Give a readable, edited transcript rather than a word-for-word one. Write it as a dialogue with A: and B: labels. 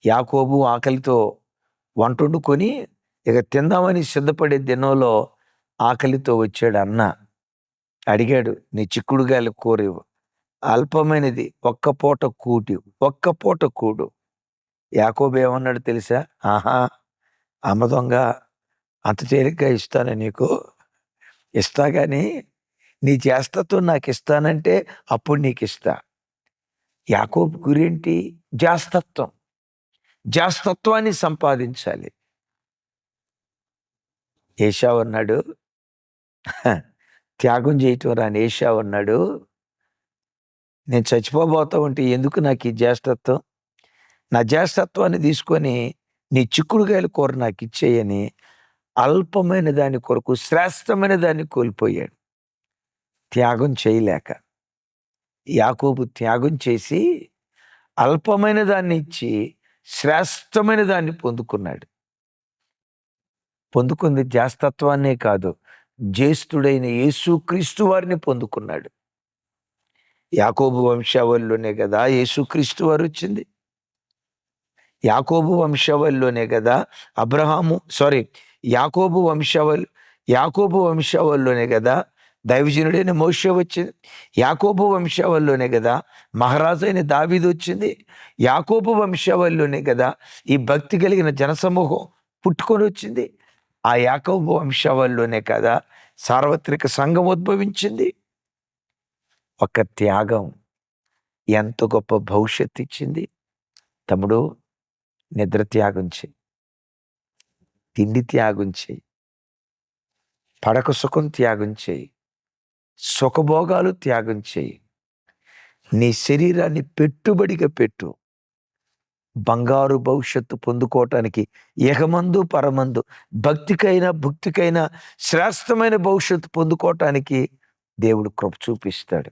A: యాకోబు ఆకలితో వంటొండుకొని ఇక తిందామని సిద్ధపడే దినంలో ఆకలితో వచ్చాడు అన్న. అడిగాడు, నీ చిక్కుడుగాయల కూర ఇవ్వు, అల్పమైనది, ఒక్క పూట కూడు. యాకోబు ఏమన్నాడు తెలుసా? ఆహా, అమ్మ దొంగ, అంత తేలిగ్గా ఇస్తాను నీకు? ఇస్తా గాని నీ చేస్తత్వం నాకు ఇస్తానంటే అప్పుడు నీకు ఇస్తా. యాకోబు గురేంటి? జాస్తత్వాన్ని సంపాదించాలి. ఏశావు అన్నాడు, త్యాగం చేయటం రాని ఏశావు అన్నాడు, నేను చచ్చిపోబోతా ఉంటే ఎందుకు నాకు ఈ జ్యేష్ఠత్వం? నా జ్యేష్ఠత్వాన్ని తీసుకొని నీ చిక్కుడుగాయల కూర నాకు ఇచ్చేయని అల్పమైన దాని కొరకు శ్రేష్టమైన దాన్ని కోల్పోయాడు, త్యాగం చేయలేక. యాకోబు త్యాగం చేసి అల్పమైన దాన్ని ఇచ్చి శ్రేష్టమైన దాన్ని పొందుకున్నాడు. పొందుకుంది జ్యేష్ఠత్వాన్నే కాదు, జ్యేష్ఠుడైన యేసుక్రీస్తు వారిని పొందుకున్నాడు. యాకోబు వంశావళిలోనే కదా యేసుక్రీస్తు వారు వచ్చింది. యాకోబు వంశావళిలోనే కదా యాకోబు వంశావళిలోనే కదా దైవజనుడైన మోషే వచ్చింది. యాకోబు వంశావళిలోనే కదా మహారాజు అయిన దావీదు వచ్చింది. యాకోబు వంశావళిలోనే కదా ఈ భక్తి కలిగిన జనసమూహం పుట్టుకొని వచ్చింది. ఆ యాకోబు వంశావళిలోనే కదా సార్వత్రిక సంఘం ఉద్భవించింది. ఒక త్యాగం ఎంత గొప్ప భవిష్యత్తు ఇచ్చింది. తమ్ముడు, నిద్ర త్యాగం చేయి, తిండి త్యాగం చేయి, పడక సుఖం త్యాగం చేయి, సుఖభోగాలు త్యాగం చేయి, నీ శరీరాన్ని పెట్టుబడిగా పెట్టు. బంగారు భవిష్యత్తు పొందుకోవటానికి ఇహమందు పరమందు భక్తికైనా భుక్తికైనా శ్రేష్టమైన భవిష్యత్తు పొందుకోవటానికి దేవుడు కృప చూపిస్తాడు.